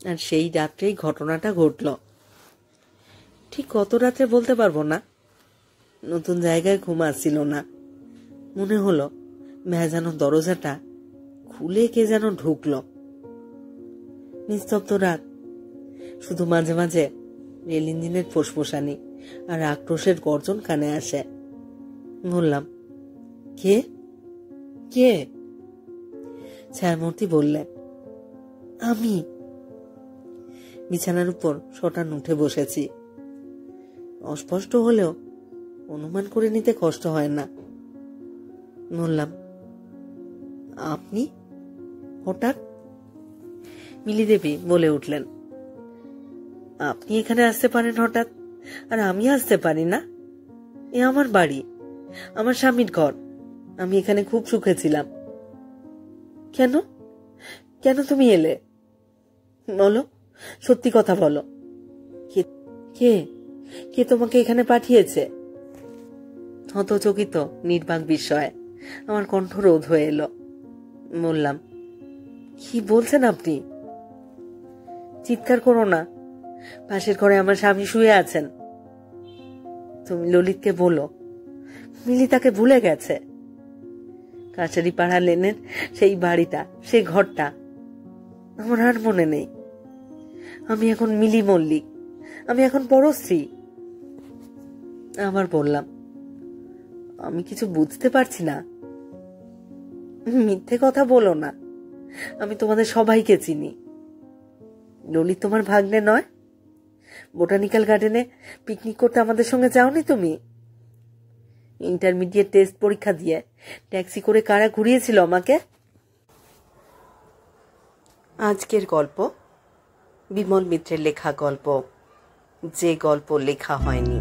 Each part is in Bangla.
আর সেই রাত্রেই ঘটনাটা ঘটল। ঠিক কত রাত্রে বলতে পারবো না। নতুন জায়গায় ঘুম আসছিল না। মনে হলো ভেজানো দরজাটা খুলে কে যেন ঢুকল। নিস্তব্ধ রাত, শুধু মাঝে মাঝে রেল ইঞ্জিনের ফোসফোসানি আর আক্রোশের গর্জন কানে আসে। বললাম, কে কে? ছায়ামূর্তি বললেন, আমি। বিছানার উপর শটান উঠে বসেছি। অস্পষ্ট হলেও অনুমান করে নিতে কষ্ট হয় না। বললাম, আপনি হঠাৎ? মিলি দেবী বলে উঠলেন, আপনি এখানে আসতে পারেন হঠাৎ, আর আমি আসতে পারি না? এ আমার বাড়ি, আমার স্বামীর ঘর। আমি এখানে খুব সুখে ছিলাম। কেন কেন তুমি এলে? বলো, সত্যি কথা বলো। কে কে তোমাকে এখানে পাঠিয়েছে? হতচকিত নির্বাক বিস্ময়ে আমার কণ্ঠ রোধ হয়ে এলো। বললাম, কি বলছেন আপনি? চিৎকার করো না, পাশের ঘরে আমার স্বামী শুয়ে আছেন। তুমি ললিতকে বলো, মিলি তাকে ভুলে গেছে। কাছারি পাড়া লেনের সেই বাড়িটা, সেই ঘরটা আমার আর মনে নেই। আমি এখন মিলি মল্লিক, আমি এখন পরস্ত্রী। আবার বললাম, আমি কিছু বুঝতে পারছি না। মিথ্যে কথা বলো না, আমি তোমাদের সবাইকে চিনি। ললিত তোমার ভাগ্নে নয়? বোটানিক্যাল গার্ডেনে পিকনিক করতে আমাদের সঙ্গে যাওনি তুমি? ইন্টারমিডিয়েট টেস্ট পরীক্ষা দিয়ে ট্যাক্সি করে কারা ঘুরিয়েছিল আমাকে? আজকের গল্প বিমল মিত্রের লেখা গল্প, যে গল্প লেখা হয়নি।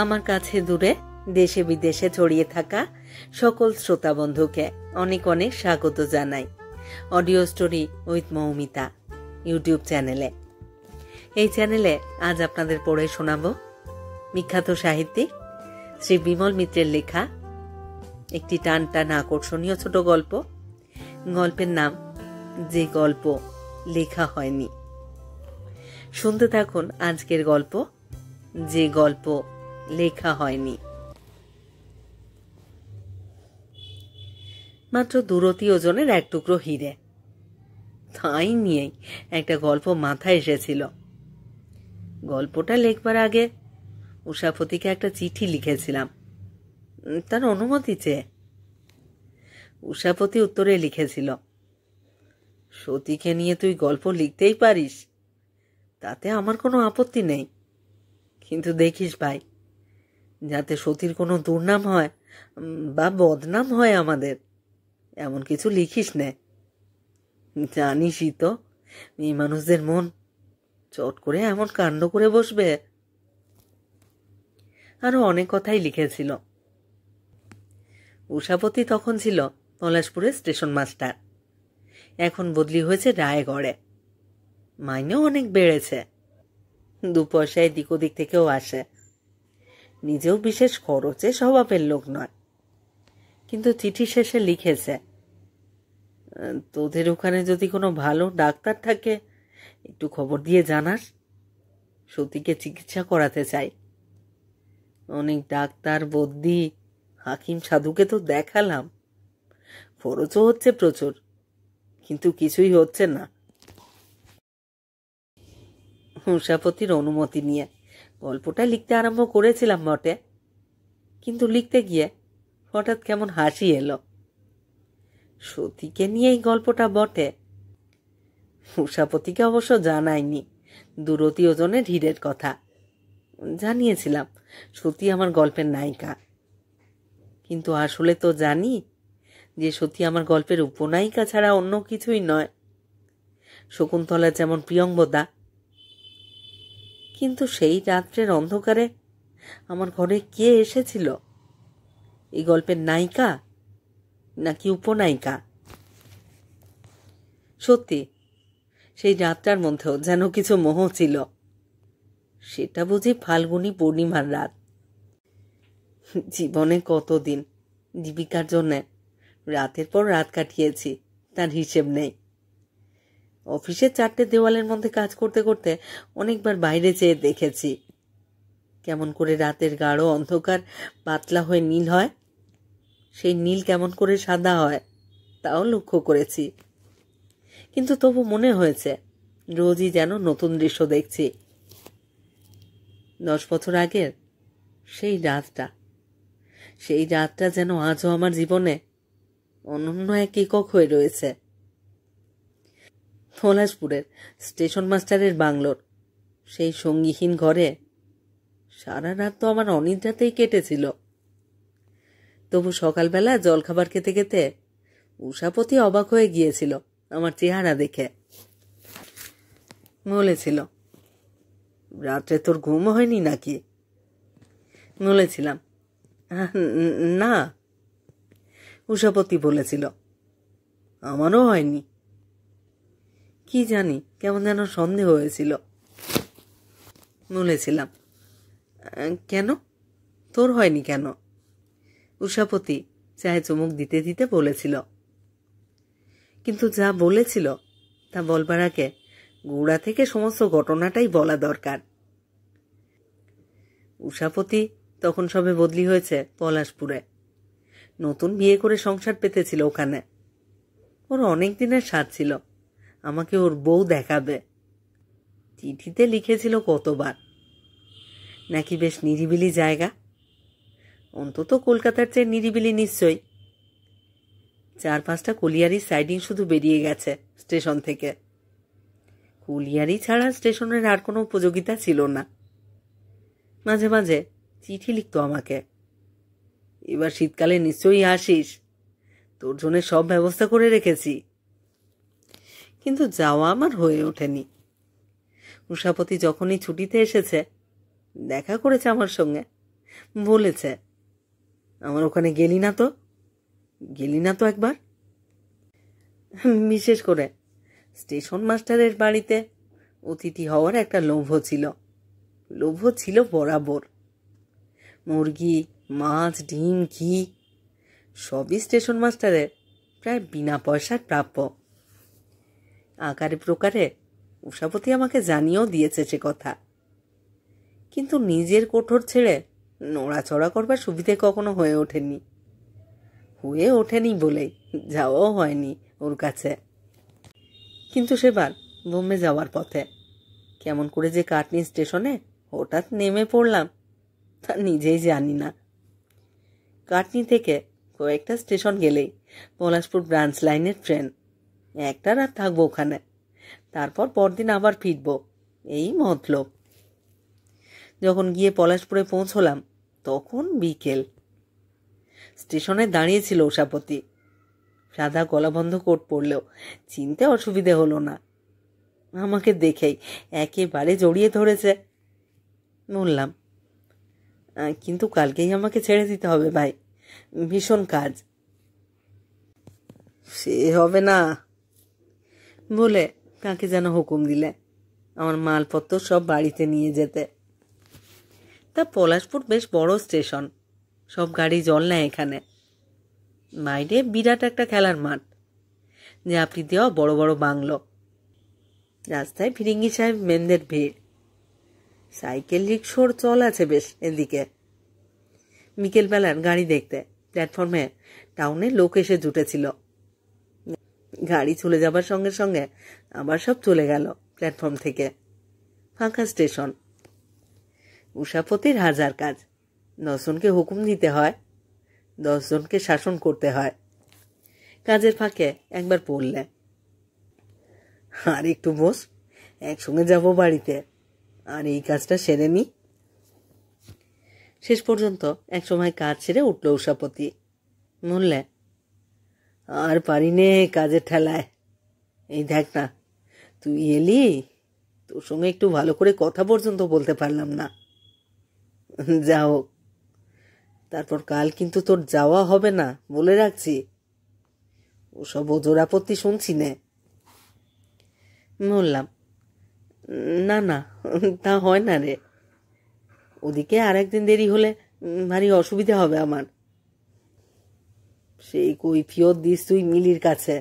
আমার কাছে দূরে দেশে বিদেশে ছড়িয়ে থাকা সকল শ্রোতা বন্ধুকে অনেক অনেক স্বাগত জানাই audio story with Moumita YouTube চ্যানেলে। এই চ্যানেলে আজ আপনাদের পড়ে শোনাব বিখ্যাত সাহিত্যিক শ্রী বিমল মিত্রের লেখা একটি টান টান আকর্ষণীয় ছোট গল্প। গল্পের নাম যে গল্প লেখা হয়নি। শুনতে থাকুন আজকের গল্প, যে গল্প লেখা হয়নি। মাত্র 2 ওজনের এক টুকরো হিরে, তাই নিয়েই একটা গল্প মাথায় এসেছিল। গল্পটা লেখবার আগে উষাপতিকে একটা চিঠি লিখেছিলাম, তার অনুমতি চেয়ে। উষাপতি উত্তরে লিখেছিল, সতীকে নিয়ে তুই গল্প লিখতেই পারিস, তাতে আমার কোনো আপত্তি নেই, কিন্তু দেখিস ভাই, যাতে সতীর কোনো দুর্নাম হয় বা বদনাম হয় আমাদের, এমন কিছু লিখিস নে। জানিসই তো মেয়ে মানুষদের মন চট করে এমন কাণ্ড করে বসবে। আরো অনেক কথাই লিখেছিল। উষাপতি তখন ছিল পলাশপুরের স্টেশন মাস্টার, এখন বদলি হয়েছে রায়গড়ে। মাইনেও অনেক বেড়েছে, 2 পয়সায় দিক ওদিক থেকেও আসে। নিজেও বিশেষ খরচে স্বভাবের লোক নয়, কিন্তু চিঠি শেষে লিখেছে, তোদের ওখানে যদি কোনো ভালো ডাক্তার থাকে একটু খবর দিয়ে জানাস, সতীকে চিকিৎসা করাতে চাই। অনেক ডাক্তার, বদ্যি, হাকিম, সাধুকে তো দেখালাম, খরচও হচ্ছে প্রচুর, কিন্তু কিছুই হচ্ছে না। উষাপতির অনুমতি নিয়ে গল্পটা লিখতে আরম্ভ করেছিলাম বটে, কিন্তু লিখতে গিয়ে হঠাৎ কেমন হাসি এলো। সতীকে নিয়ে এই গল্পটা বটে, উষাপতিকে অবশ্য জানাইনি 2 ওজনের হীরের কথা। জানিয়েছিলাম সতী আমার গল্পের নায়িকা, কিন্তু আসলে তো জানি যে সতী আমার গল্পের উপনায়িকা ছাড়া অন্য কিছুই নয়, শকুন্তলা যেমন প্রিয়ঙ্বদা। কিন্তু সেই রাত্রের অন্ধকারে আমার ঘরে কে এসেছিল? এই গল্পের নায়িকা নাকি উপনায়িকা? সত্যি সেই রাতটার মধ্যেও যেন কিছু মোহ ছিল, সেটা বুঝি ফাল্গুনী পূর্ণিমার রাত। জীবনে কতদিন জীবিকার জন্যে রাতের পর রাত কাটিয়েছি, তার হিসেব নেই। অফিসের 4টে দেওয়ালের মধ্যে কাজ করতে করতে অনেকবার বাইরে চেয়ে দেখেছি কেমন করে রাতের গাঢ় অন্ধকার পাতলা হয়ে নীল হয়, সেই নীল কেমন করে সাদা হয় তাও লক্ষ্য করেছি। কিন্তু তবু মনে হয়েছে রোজই যেন নতুন দৃশ্য দেখছি। 10 বছর আগের সেই রাতটা যেন আজও আমার জীবনে অনন্য এক একক হয়ে রয়েছে। পলাশপুরের স্টেশন মাস্টারের বাংলোর সেই সঙ্গীহীন ঘরে সারা রাত তো আমার অনিদ্রাতেই কেটেছিল। তবু সকালবেলা জলখাবার খেতে খেতে উষাপতি অবাক হয়ে গিয়েছিল আমার চেহারা দেখে। বলেছিল, রাত্রে তোর ঘুম হয়নি নাকি? বলেছিলাম, না। উষাপতি বলেছিল, আমারও হয়নি। কি জানি কেমন যেন সন্দেহ হয়েছিল। বলেছিলাম, কেন, তোর হয়নি কেন? উষাপতি চায়ে চুমুক দিতে দিতে বলেছিল, কিন্তু যা বলেছিল তা বলবার আগে গোড়া থেকে সমস্ত ঘটনাটাই বলা দরকার। উষাপতি তখন সবে বদলি হয়েছে পলাশপুরে, নতুন বিয়ে করে সংসার পেতেছিল ওখানে। ওর অনেক দিনের স্বাদ ছিল আমাকে ওর বউ দেখাবে। চিঠিতে লিখেছিল কতবার নাকি বেশ নিরিবিলি জায়গা, অন্তত কলকাতার চেয়ে নিরিবিলি নিশ্চয়ই। 4-5টা কলিয়ারি সাইডিং শুধু বেরিয়ে গেছে স্টেশন থেকে। কলিয়ারি ছাড়া স্টেশনের আর কোনো উপযোগিতা ছিল না। মাঝে মাঝে চিঠি লিখত আমাকে, এবার শীতকালে নিশ্চয়ই আসিস, তোর জন্য সব ব্যবস্থা করে রেখেছি। কিন্তু যাওয়া আমার হয়ে ওঠেনি। উষাপতি যখনই ছুটিতে এসেছে দেখা করেছে আমার সঙ্গে, বলেছে, আমার ওখানে গেলি না তো একবার? বিশেষ করে স্টেশন মাস্টারের বাড়িতে অতিথি হওয়ার একটা লোভ ছিল বরাবর। মুরগি, মাছ, ডিম, ঘি সবই স্টেশন মাস্টারের প্রায় বিনা পয়সার প্রাপ্য। আকারে প্রকারে উষাপতি আমাকে জানিয়েও দিয়েছে সে কথা। কিন্তু নিজের কোঠর ছেড়ে নড়াচড়া করবার সুবিধে কখনো হয়ে ওঠেনি বলেই যাওয়াও হয়নি ওর কাছে। কিন্তু সেবার বোম্বে যাওয়ার পথে কেমন করে যে কাটনি স্টেশনে হঠাৎ নেমে পড়লাম তা নিজেই জানি না। কাটনি থেকে কয়েকটা স্টেশন গেলেই পলাশপুর ব্রাঞ্চ লাইনের ট্রেন। একটা রাত থাকবো ওখানে, তারপর পরদিন আবার ফিরবো, এই মতলব। যখন গিয়ে পলাশপুরে পৌঁছলাম তখন বিকেল। স্টেশনে দাঁড়িয়েছিল উষাপতি। সাদা গলাবন্ধ কোট পরলেও চিনতে অসুবিধে হলো না। আমাকে দেখেই একেবারে জড়িয়ে ধরেছে। বললাম, কিন্তু কালকেই আমাকে ছেড়ে দিতে হবে ভাই, ভীষণ কাজ। সে হবে না বলে কাকে যেন হুকুম দিলে আমার মালপত্র সব বাড়িতে নিয়ে যেতে। তা পলাশপুর বেশ বড় স্টেশন, সব গাড়ি জল নেয় এখানে। বাইরে বিরাট একটা খেলার মাঠ, ঝাঁপড়ি দেওয়া বড় বড় বাংলো। রাস্তায় ফিরিঙ্গি সাহেব মেনদের ভিড়। সাইকেল রিক্সোর চল আছে বেশ এদিকে। বিকেলবেলার গাড়ি দেখতে প্ল্যাটফর্মে টাউনে লোক এসে জুটেছিল। গাড়ি চলে যাবার সঙ্গে সঙ্গে আবার সব চলে গেল প্ল্যাটফর্ম থেকে। ফাঁকা স্টেশন। উষাপতির হাজার কাজ, 10 জনকে হুকুম দিতে হয়, 10 জনকে শাসন করতে হয়। কাজের ফাঁকে একবার পড়লে, আর একটু বস, একসঙ্গে যাব বাড়িতে, আর এই কাজটা সেরে নি। শেষ পর্যন্ত একসময় কাজ ছেড়ে উঠল উষাপতি। বললে, আর পারি নে কাজের ঠেলায়, এই দেখ না তুই এলি, তোর সঙ্গে একটু ভালো করে কথা পর্যন্ত বলতে পারলাম না। যা হোক, তারপর কাল কিন্তু তোর যাওয়া হবে না বলে রাখছি। ওসব ওজোর আপত্তি শুনছি নে। বললাম, না তা হয় না রে, ওদিকে আর একদিন দেরি হলে ভারী অসুবিধা হবে আমার। সেই কৈফিয়ত দিস তুই মিলির কাছে,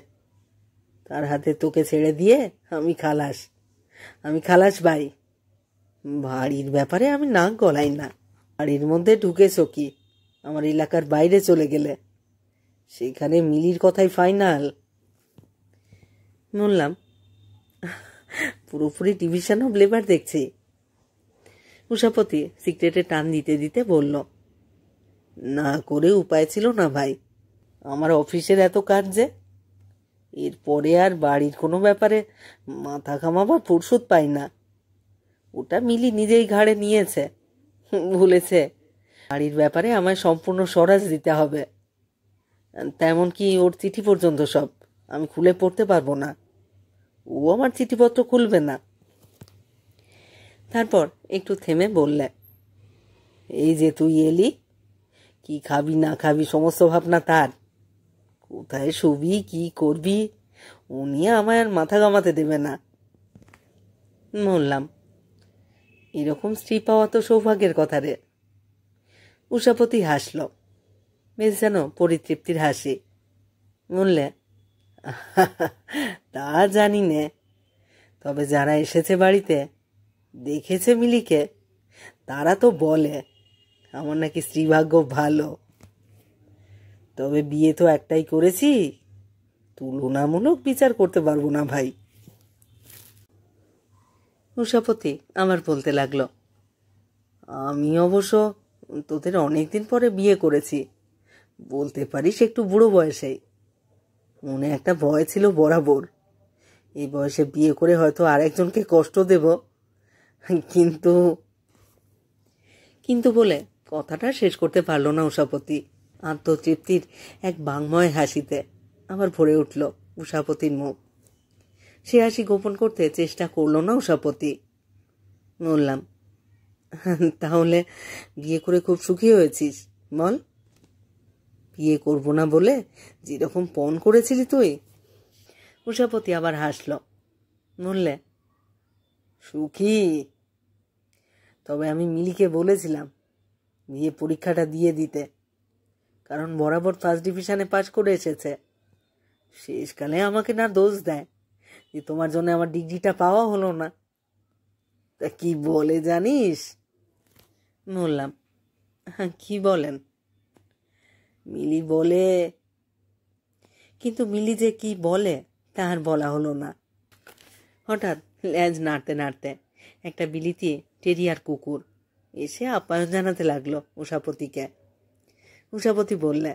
তার হাতে তোকে ছেড়ে দিয়ে আমি খালাস ভাই। বাড়ির ব্যাপারে আমি নাক গলাই না। বাড়ির মধ্যে ঢুকেছ কি আমার এলাকার বাইরে চলে গেলে, সেখানে মিলির কথাই ফাইনাল। বললাম, পুরোপুরি ডিভিশন অফ লেবার দেখছি। উষাপতি সিগারেটে টান দিতে দিতে বলল, না করে উপায় ছিল না ভাই, আমার অফিসের এত কাজ যে এরপরে আর বাড়ির কোনো ব্যাপারে মাথা ঘামাবার ফুরসত পাই না। ওটা মিলি নিজেই ঘাড়ে নিয়েছে, বলেছে বাড়ির ব্যাপারে আমায় সম্পূর্ণ স্বরাজ দিতে হবে। তেমন কি ওর চিঠি পর্যন্ত সব আমি খুলে পড়তে পারবো না, ও আমার চিঠিপত্র খুলবে না। তারপর একটু থেমে বললে, এই যে তুই এলি, কি খাবি না খাবি সমস্ত ভাবনা তার, কোথায় শুবি কি করবি ও নিয়ে আমায় আর মাথা ঘামাতে দেবে না। বললাম, এরকম স্ত্রী পাওয়া তো সৌভাগ্যের কথা রে। উষাপতি হাসল, বেশ যেন পরিতৃপ্তির হাসি। বললে, তা জানি নে, তবে যারা এসেছে বাড়িতে দেখেছে মিলিকে, তারা তো বলে আমার নাকি স্ত্রীভাগ্য ভালো। তবে বিয়ে তো একটাই করেছি, তুলনামূলক বিচার করতে পারবো না ভাই। উষাপতি আমার বলতে লাগলো, আমি অবশ্য তোদের অনেকদিন পরে বিয়ে করেছি, বলতে পারিস একটু বুড়ো বয়সেই। মনে একটা ভয় ছিল বরাবর, এই বয়সে বিয়ে করে হয়তো আরেকজনকে কষ্ট দেব, কিন্তু কিন্তু বলে কথাটা শেষ করতে পারল না উষাপতি। আত্মতৃপ্তির এক বাংময় হাসিতে আবার ভরে উঠল উষাপতির মুখ। সে হাসি গোপন করতে চেষ্টা করল না উষাপতি। বললাম, তাহলে বিয়ে করে খুব সুখী হয়েছিস বল? বিয়ে করবো না বলে যেরকম পণ করেছিলি তুই। উষাপতি আবার হাসল, বললে, সুখী? তবে আমি মিলিকে বলেছিলাম বিয়ে পরীক্ষাটা দিয়ে দিতে, কারণ বরাবর ফার্স্ট ডিভিশনে পাশ করে এসেছে। শেষকালে আমাকে না দোষ দেয় যে তোমার জন্য আমার ডিগ্রিটা পাওয়া হলো না। তা কি বলে জানিস? বললাম, কি বলেন? মিলি বলে, কিন্তু মিলি যে কি বলে তার বলা হলো না। হঠাৎ লেজ নাড়তে নাড়তে একটা বিলিতি টেরিয়ার কুকুর এসে আপ্যায়ন জানাতে লাগলো উষাপতিকে। উষাপতি বললে,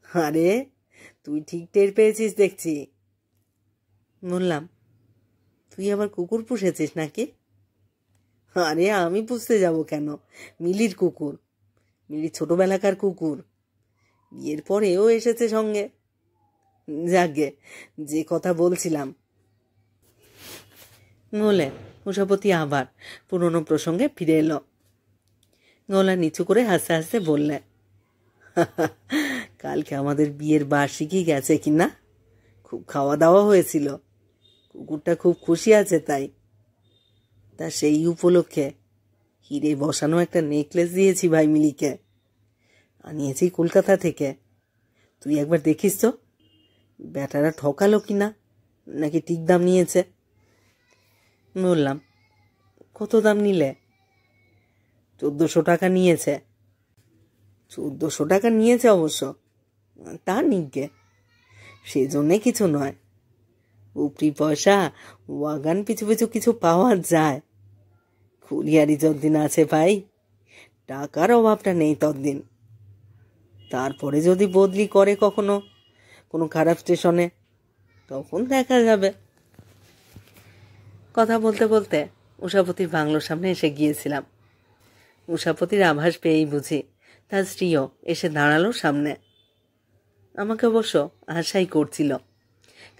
আরে তুই ঠিক টের পেয়েছিস দেখছি। বললাম, তুই আবার কুকুর পুষেছিস নাকি? আরে আমি পুষতে যাব কেন, মিলির কুকুর, মিলির ছোটবেলাকার কুকুর, বিয়ের পরেও এসেছে সঙ্গে। যাগে, যে কথা বলছিলাম। বলে উষাপতি আবার পুরনো প্রসঙ্গে ফিরে এলো। গলা নিচু করে হাসতে হাসতে বললে, কালকে আমাদের বিয়ের বার্ষিকী গেছে কিনা, খুব খাওয়া দাওয়া হয়েছিল, কুকুরটা খুব খুশি আছে তাই। তা সেই উপলক্ষে হিরে বসানো একটা নেকলেস দিয়েছি ভাই মিলিকে, আনিয়েছি কলকাতা থেকে। তুই একবার দেখিস তো ব্যাটারা ঠকালো কিনা, নাকি ঠিক দাম নিয়েছে। বললাম, কত দাম নিলে? 1400 টাকা নিয়েছে। 1400 টাকা নিয়েছে অবশ্য, তা নিগে, সেজন্যে কিছু নয়। উপরি পয়সা ওয়াগান পিছু পিছু কিছু পাওয়া যায়। খুলিয়ারি যতদিন আছে ভাই, টাকার অভাবটা নেই ততদিন। তারপরে যদি বদলি করে কখনো কোনো খারাপ স্টেশনে, তখন দেখা যাবে। কথা বলতে বলতে উষাপতির বাংলোর সামনে এসে গিয়েছিলাম। উষাপতির আভাস পেয়েই বুঝি তার স্ত্রীও এসে দাঁড়ালো সামনে। আমাকে অবশ্য আশাই করছিল,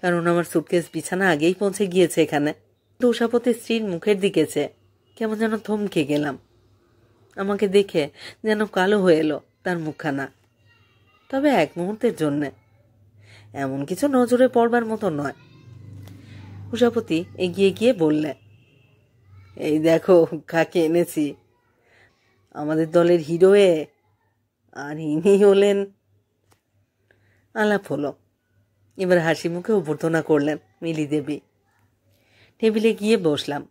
কারণ আমার সুটকেস বিছানা আগেই পৌঁছে গিয়েছে এখানে। তো উষাপতির স্ত্রীর মুখের দিকে চেয়ে কেমন যেন থমকে গেলাম। আমাকে দেখে যেন কালো হয়ে এলো তার মুখখানা, তবে এক মুহূর্তের জন্যে। এমন কিছু নজরে পড়বার মতো নয়। উষাপতি এগিয়ে গিয়ে বললে, এই দেখো কাকে এনেছি। আমাদের দলের হিরোয়ে, আর ইনি হলেন। আলাপ হলো। এবার হাসি মুখে অভ্যর্থনা করলেন মিলি দেবী। টেবিলে গিয়ে বসলাম।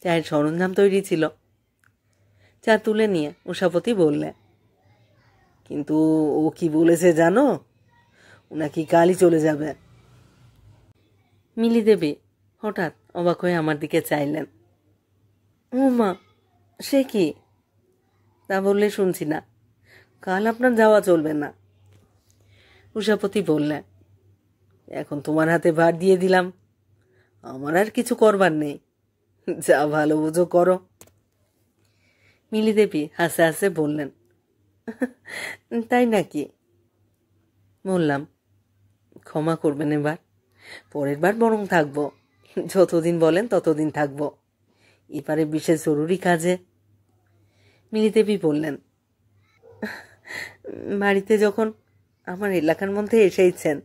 চায়ের সরঞ্জাম তৈরি ছিল। চা তুলে নিয়ে উষাপতি বললে, কিন্তু ও কি বলেছে জানো? ও নাকি কালই চলে যাবে। মিলি দেবী হঠাৎ অবাক হয়ে আমার দিকে চাইলেন। ও মা, সে কি? তা বললে শুনছি না। কাল আপনার যাওয়া চলবে না। উষাপতি বললে, এখন তোমার হাতে ভার দিয়ে দিলাম, আমার আর কিছু করবার নেই, যা ভালো বুঝো করো। মিলি দেবী হাসে হাসে বললেন, তাই নাকি? বললাম, ক্ষমা করবেন, এবার পরের বার বরং থাকবো। যতদিন বলেন ততদিন থাকবো, এবারে বিশেষ জরুরি কাজে। মিলি দেবী বললেন, বাড়িতে যখন আমার এলাকার মধ্যে এসেইছেন,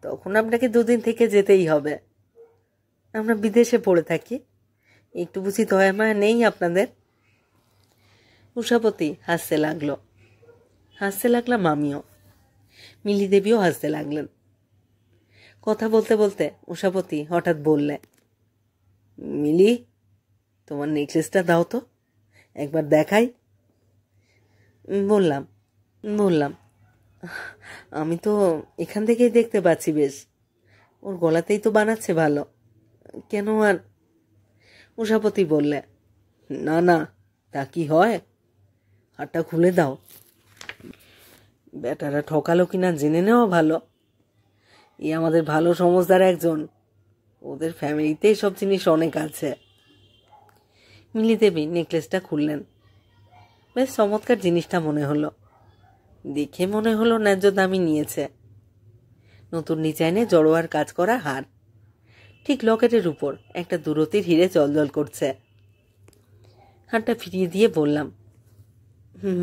তখন আপনাকে দুদিন থেকে যেতেই হবে। আমরা বিদেশে পড়ে থাকি, একটু বুঝি দয়া মায়া নেই আপনাদের? উষাপতি হাসতে লাগলো। হাসতে লাগলাম আমিও। মিলি দেবীও হাসতে লাগলেন। কথা বলতে বলতে উষাপতি হঠাৎ বললে, মিলি, তোমার নেকলেসটা দাও তো, একবার দেখাই। বললাম, আমি তো এখান থেকেই দেখতে পাচ্ছি বেশ, ওর গলাতেই তো বানাচ্ছে ভালো, কেন আর? উষাপতি বললে, না না, তা কি হয়, হাতটা খুলে দাও, বেটারা ঠকালো কিনা জেনে নেওয়া ভালো। এ আমাদের ভালো সমজদার একজন, ওদের ফ্যামিলিতেই সব জিনিস অনেক আছে। মিলি দেবী নেকলেসটা খুললেন। বেশ চমৎকার জিনিসটা মনে হলো। দেখে মনে হলো ন্যায্য দামই নিয়েছে। নতুন ডিজাইনে জড়োয়ার কাজ করা হার, ঠিক লকেটের উপর একটা দূরতির হিরে জলজল করছে। হারটা ফিরিয়ে দিয়ে বললাম,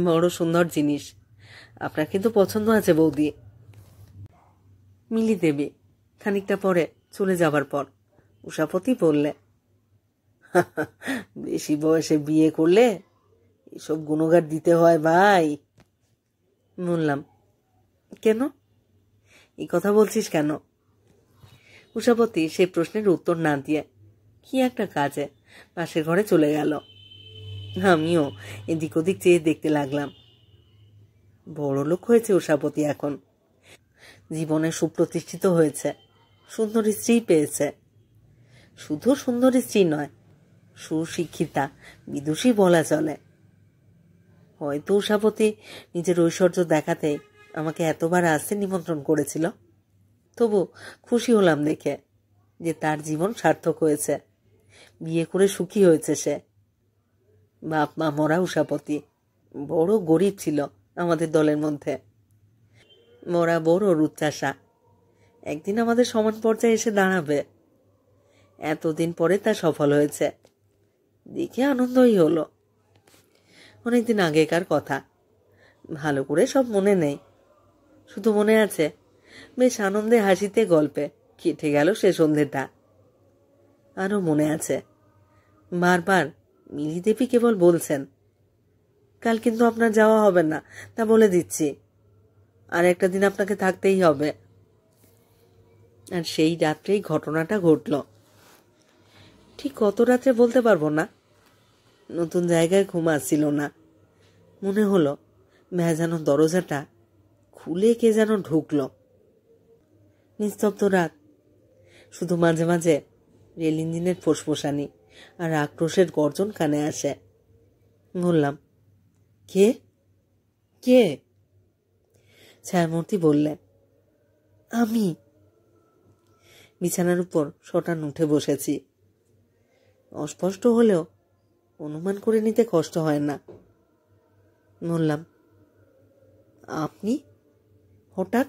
বড় সুন্দর জিনিস, আপনার কিন্তু পছন্দ আছে বৌদি। মিলি দেবী খানিকটা পরে চলে যাবার পর উষাপতি বললে, বেশি বয়সে বিয়ে করলে এসব গুণগার দিতে হয় ভাই। বললাম, কেন? এই কথা বলছিস কেন? উষাপতি সেই প্রশ্নের উত্তর না দিয়ে কি একটা কাজে পাশের ঘরে চলে গেল। আমিও এদিক ওদিক চেয়ে দেখতে লাগলাম। বড় লোক হয়েছে উষাপতি এখন, জীবনে সুপ্রতিষ্ঠিত হয়েছে, সুন্দরী স্ত্রী পেয়েছে। শুধু সুন্দরী স্ত্রী নয়, সুশিক্ষিতা, বিদুষী বলা চলে। হয়তো উষাপতি নিজের ঐশ্বর্য দেখাতেই আমাকে এতবার আসতে নিমন্ত্রণ করেছিল। তবু খুশি হলাম দেখে যে তার জীবন সার্থক হয়েছে, বিয়ে করে সুখী হয়েছে সে। বাপ মা মরা উষাপতি বড় গরিব ছিল আমাদের দলের মধ্যে। মরা বড় রুচ্চাসা, একদিন আমাদের সমান পর্যায়ে এসে দাঁড়াবে। এতদিন পরে তা সফল হয়েছে, দেখে আনন্দই হলো। অনেকদিন আগেকার কথা, ভালো করে সব মনে নেই, শুধু মনে আছে বেশ আনন্দে হাসিতে গল্পে কেটে গেল সে সন্ধ্যেটা। আরও মনে আছে বারবার মিলি দেবী কেবল বলছেন, কাল কিন্তু আপনার যাওয়া হবে না, তা বলে দিচ্ছি, আর একটা দিন আপনাকে থাকতেই হবে। আর সেই রাত্রেই ঘটনাটা ঘটল। ঠিক কত রাত্রে বলতে পারবো না। নতুন জায়গায় ঘুম আসছিল না। মনে হলো ভেজানো দরজাটা খুলে কে যেন ঢুকল। নিস্তব্ধ রাত, শুধু মাঝে মাঝে রেল ইঞ্জিনের ফোসফোসানি আর আক্রোশের গর্জন কানে আসে। বললাম, কে কে? ছায়ামূর্তি বললে, আমি। বিছানার উপর শটান উঠে বসেছি। অস্পষ্ট হলেও অনুমান করে নিতে কষ্ট হয় না। বললাম, আপনি হঠাৎ?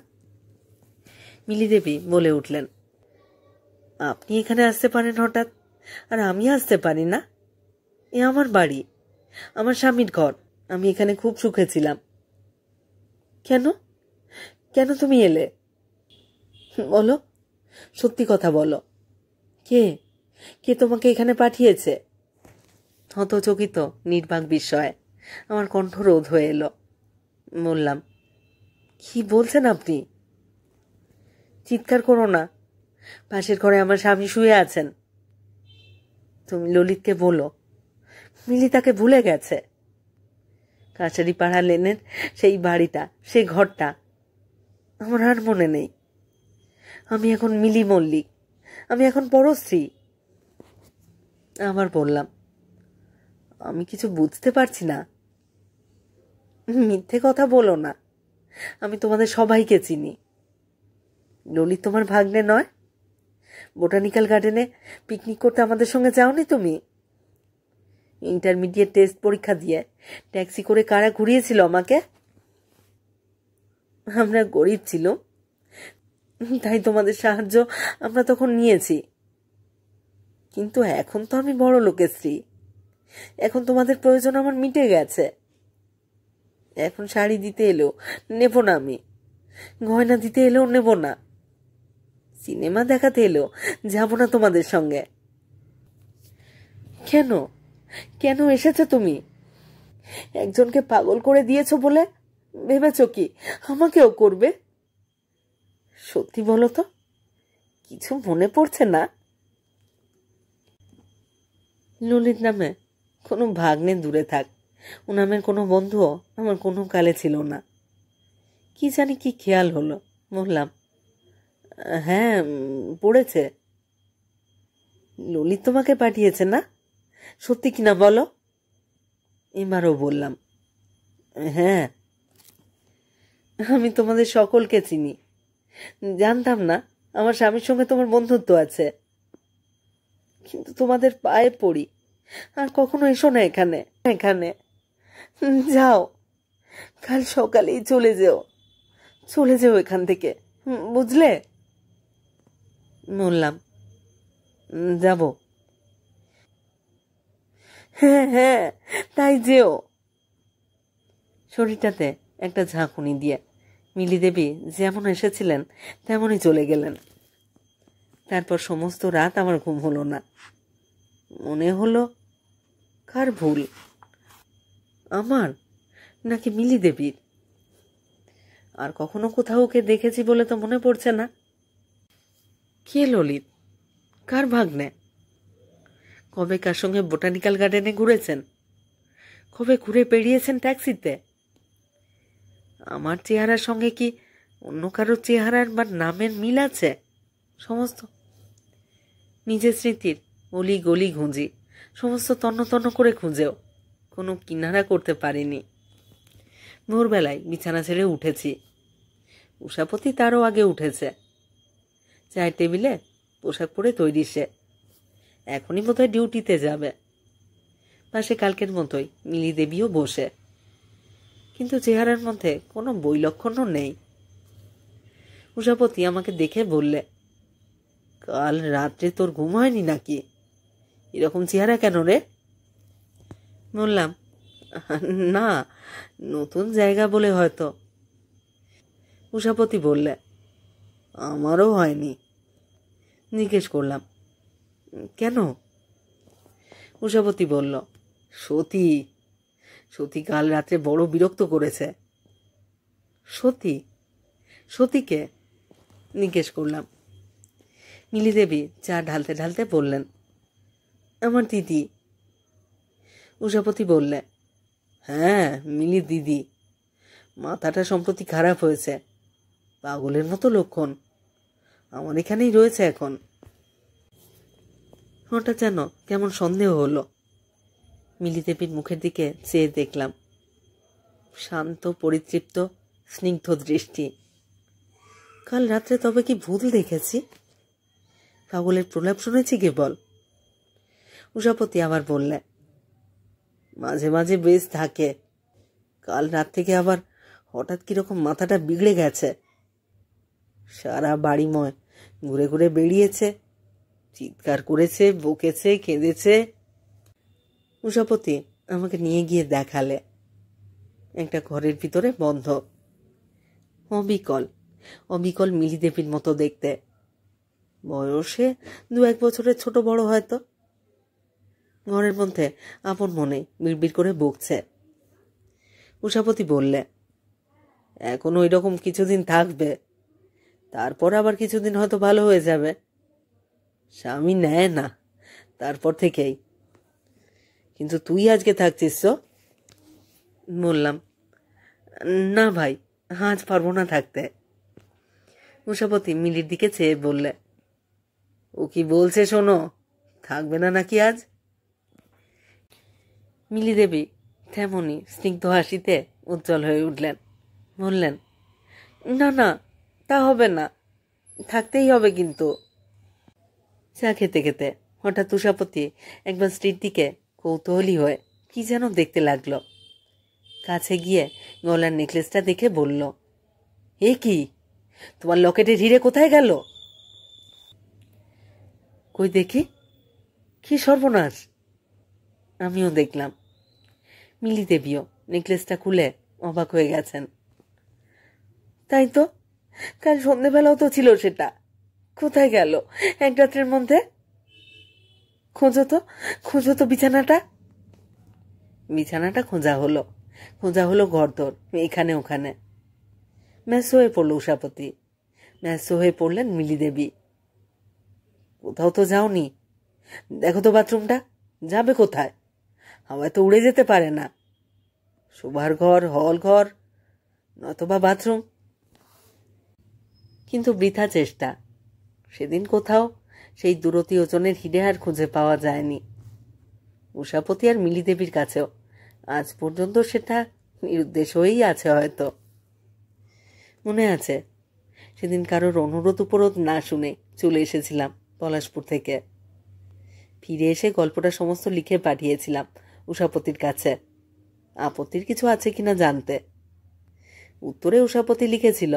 মিলি দেবী বলে উঠলেন, আপনি এখানে আসতে পারেন হঠাৎ, আর আমি আসতে পারি না? এ আমার বাড়ি, আমার স্বামীর ঘর, আমি এখানে খুব সুখে ছিলাম। কেন কেন তুমি এলে? বলো, সত্যি কথা বলো, কে কে তোমাকে এখানে পাঠিয়েছে? হতচকিত নির্বাক বিস্ময়ে আমার কণ্ঠ রোধ হয়ে এলো। বললাম, কি বলছেন আপনি? চিৎকার করো না, পাশের ঘরে আমার স্বামী শুয়ে আছেন। তুমি ললিতকে বলো মিলি তাকে ভুলে গেছে। কাছারি পাড়া লেনের সেই বাড়িটা, সেই ঘরটা আমার আর মনে নেই। আমি এখন মিলি মল্লিক, আমি এখন পরস্ত্রী। আবার বললাম, আমি কিছু বুঝতে পারছি না। মিথ্যে কথা বলো না, আমি তোমাদের সবাইকে চিনি। ললিত তোমার ভাগ্নে নয়? বোটানিক্যাল গার্ডেনে পিকনিক করতে আমাদের সঙ্গে যাওনি তুমি? ইন্টারমিডিয়েট টেস্ট পরীক্ষা দিয়ে ট্যাক্সি করে কারা ঘুরিয়েছিল আমাকে? আমরা গরিব ছিল, তাই তোমাদের সাহায্য আমরা তখন নিয়েছি। কিন্তু এখন তো আমি বড় লোকের স্ত্রী, এখন তোমাদের প্রয়োজন আমার মিটে গেছে। এখন শাড়ি দিতে এলেও নেব না, আমি গয়না দিতে এলেও নেব না, সিনেমা দেখাতে এলেও যাব না তোমাদের সঙ্গে। কেন কেন এসেছো তুমি? একজনকে পাগল করে দিয়েছো বলে ভেবেছ কি আমাকেও করবে? সত্যি বলো তো, কিছু মনে পড়ছে না? ললিত নামে কোনো ভাগ্নে দূরে থাক, ও নামের কোনো বন্ধুও আমার কোনো কালে ছিল না। কি জানি কি খেয়াল হলো, বললাম, হ্যাঁ পড়েছে। ললিত তোমাকে পাঠিয়েছে না? সত্যি কিনা বলো। এবারও বললাম, হ্যাঁ। আমি তোমাদের সকলকে চিনি, জানতাম না আমার স্বামীর সঙ্গে তোমার বন্ধুত্ব আছে। কিন্তু তোমাদের পায়ে পড়ি, আর কখনো এসো না এখানে। এখানে যাও, কাল সকালেই চলে যেও, চলে যেও এখান থেকে, বুঝলে? বললাম, যাব। হ্যাঁ হ্যাঁ, তাই যেও। শরীরটাতে একটা ঝাঁকুনি দিয়ে মিলি দেবী যেমন এসেছিলেন তেমনই চলে গেলেন। তারপর সমস্ত রাত আমার ঘুম হলো না। মনে হলো, কার ভুল, আমার নাকি মিলি দেবীর? আর কখনো কোথাও ওকে দেখেছি বলে তো মনে পড়ছে না। কে ললিত? কার ভাগ্নে? কবে কার সঙ্গে বোটানিক্যাল গার্ডেনে ঘুরেছেন? কবে ঘুরে বেরিয়েছেন ট্যাক্সিতে? আমার চেহারার সঙ্গে কি অন্য কারোর চেহারার বা নামের মিল আছে? সমস্ত নিজের স্মৃতির অলি গলি ঘুঁজি সমস্ত তন্ন তন্ন করে খুঁজেও কোনো কিনারা করতে পারিনি। ভোরবেলায় বিছানা ছেড়ে উঠেছি। উষাপতি তারও আগে উঠেছে। চায়ের টেবিলে পোশাক পরে তৈরি সে, এখনই বোধহয় ডিউটিতে যাবে। পাশে কালকের মতোই মিলি দেবীও বসে, কিন্তু চেহারার মধ্যে কোনো বৈলক্ষণ্য নেই। উষাপতি আমাকে দেখে বললে, কাল রাত্রে তোর ঘুম হয়নি নাকি? এরকম চেহারা কেন রে? বললাম, না, নতুন জায়গা বলে হয়তো। উষাপতি বললে, আমারও হয়নি। জিজ্ঞেস করলাম, কেন? উষাপতি বলল, সতী সতী কাল রাত্রে বড় বিরক্ত করেছে। সতী? সতীকে? জিজ্ঞেস করলাম। মিলি দেবী চা ঢালতে ঢালতে বললেন, আমার দিদি। উষাপতি বললে, হ্যাঁ মিলি দিদি, মাথাটা সম্প্রতি খারাপ হয়েছে, পাগলের মতো লক্ষণ, আমার এখানেই রয়েছে এখন। হঠাৎ যেন কেমন সন্দেহ হলো। মিলি দেবীর মুখের দিকে চেয়ে দেখলাম, শান্ত পরিতৃপ্ত স্নিগ্ধ দৃষ্টি। কাল রাত্রে তবে কি ভুল দেখেছি? পাগলের প্রলাপ শুনেছি কেবল? উষাপতি আবার বললে, মাঝে মাঝে বেশ থাকে, কাল রাত থেকে আবার হঠাৎ কিরকম মাথাটা বিগড়ে গেছে। সারা বাড়িময় ঘুরে ঘুরে বেরিয়েছে, চিৎকার করেছে, বকেছে, কেঁদেছে। উষাপতি আমাকে নিয়ে গিয়ে দেখালে, একটা ঘরের ভিতরে বন্ধ, অবিকল অবিকল মিলি দেবীর মতো দেখতে, বয়সে 2-1 বছরের ছোট বড় হয়তো। ঘরের মধ্যে আপন মনে বিড়বিড় করে বকছে, উষাপতি বললে, এখন ওই রকম কিছুদিন থাকবে, তারপর আবার কিছুদিন হয়তো ভালো হয়ে যাবে। স্বামী নেয় না তারপর থেকেই। কিন্তু তুই আজকে থাকছিস তো? বললাম, না ভাই, আজ পারবো না থাকতে। উষাপতি মিলির দিকে চেয়ে বললে, ও কি বলছে শোনো, থাকবে না নাকি আজ? মিলি দেবী তেমনি স্নিগ্ধ হাসিতে উজ্জ্বল হয়ে উঠলেন। বললেন, না না, তা হবে না, থাকতেই হবে কিন্তু। চা খেতে খেতে হঠাৎ উষাপতি একবার স্ত্রীর দিকে কৌতূহলী হয়ে কি যেন দেখতে লাগলো। কাছে গিয়ে গলার নেকলেসটা দেখে বলল, এ কি, তোমার লকেটের হিরে কোথায় গেল? কই দেখি, কি সর্বনাশ! আমিও দেখলাম। মিলি দেবীও নেকলেসটা খুলে অবাক হয়ে গেছেন। তাই তো, কাল সন্ধ্যেবেলাও তো ছিল সেটা, কোথায় গেল এক রাত্রের মধ্যে? খোঁজো তো বিছানাটা। বিছানাটা খোঁজা হলো ঘরদোর এখানে ওখানে। ম্যাস হয়ে পড়ল উষাপতি, ম্যাস হয়ে পড়লেন মিলি দেবী। কোথাও তো যাওনি, দেখো তো বাথরুমটা, যাবে কোথায়? হাওয়ায় তো উড়ে যেতে পারে না। শোবার ঘর, হল ঘর, নয়তোবা বাথরুম। কিন্তু বৃথা চেষ্টা। সেদিন কোথাও সেই দূরতি ওজনের হিরে আর খুঁজে পাওয়া যায়নি। উষাপতি আর মিলি দেবীর কাছেও আজ পর্যন্ত সেটা নিরুদ্দেশ হয়েই আছে হয়তো। মনে আছে সেদিন কারোর অনুরোধ উপরোধ না শুনে চলে এসেছিলাম পলাশপুর থেকে। ফিরে এসে গল্পটা সমস্ত লিখে পাঠিয়েছিলাম উষাপতির কাছে, আপত্তির কিছু আছে কিনা জানতে। উত্তরে উষাপতি লিখেছিল,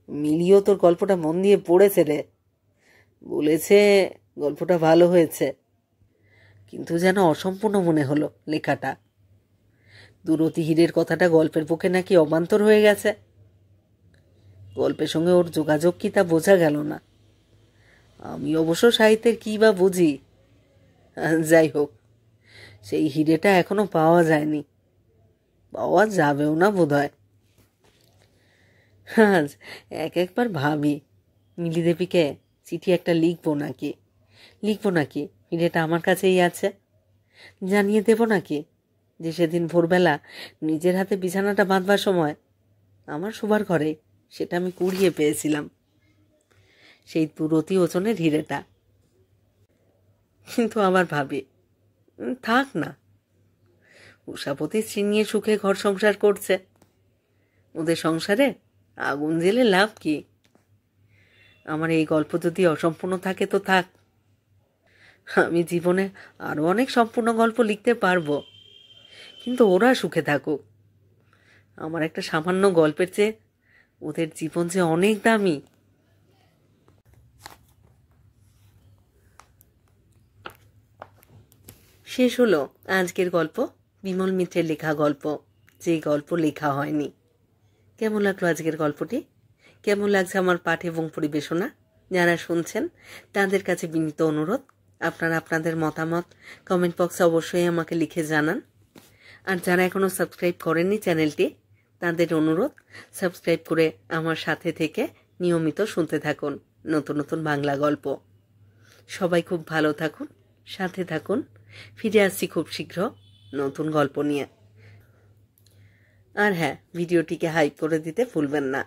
মিলিও তোর গল্পটা মন দিয়ে পড়েছে রে, বলেছে গল্পটা ভালো হয়েছে, কিন্তু যেন অসম্পূর্ণ মনে হলো লেখাটা। দূরতি হীরের কথাটা গল্পের পক্ষে নাকি অবান্তর হয়ে গেছে। গল্পের সঙ্গে ওর যোগাযোগ কি তা বোঝা গেল না। আমি অবশ্য সাহিত্যের কি বা বুঝি। যাই হোক, সেই হিরেটা এখনো পাওয়া যায়নি, পাওয়া যাবেও না বোধহয়। আজ একবার ভাবি মিলি দেবীকে চিঠি একটা লিখবো নাকি হিরেটা আমার কাছেই আছে, জানিয়ে দেব নাকি যে সেদিন ভোরবেলা নিজের হাতে বিছানাটা বাঁধবার সময় আমার শোবার ঘরে সেটা আমি কুড়িয়ে পেয়েছিলাম, সেই দূরতি ওজনের হিরেটা। কিন্তু আবার ভাবি, থাক না, উষাপতি স্ত্রী নিয়ে সুখে ঘর সংসার করছে, ওদের সংসারে আগুন জ্বেলে লাভ কি? আমার এই গল্প যদি অসম্পূর্ণ থাকে তো থাক, আমি জীবনে আরো অনেক সম্পূর্ণ গল্প লিখতে পারবো, কিন্তু ওরা সুখে থাকুক। আমার একটা সামান্য গল্পের চেয়ে ওদের জীবন যে অনেক দামি। শেষ হলো আজকের গল্প, বিমল মিত্রের লেখা গল্প, যে গল্প লেখা হয়নি। কেমন লাগলো আজকের গল্পটি? কেমন লাগছে আমার পাঠ এবং পরিবেশনা? যারা শুনছেন তাদের কাছে বিনীত অনুরোধ, আপনারা আপনাদের মতামত কমেন্ট বক্সে অবশ্যই আমাকে লিখে জানান। আর যারা এখনো সাবস্ক্রাইব করেননি চ্যানেলটি, তাদের অনুরোধ সাবস্ক্রাইব করে আমার সাথে থেকে নিয়মিত শুনতে থাকুন নতুন নতুন বাংলা গল্প। সবাই খুব ভালো থাকুন, সাথে থাকুন। ফিরে আসছি খুব শীঘ্র নতুন গল্প নিয়ে। আর হ্যাঁ, ভিডিওটিকে হাইপ করে দিতে ভুলবেন না।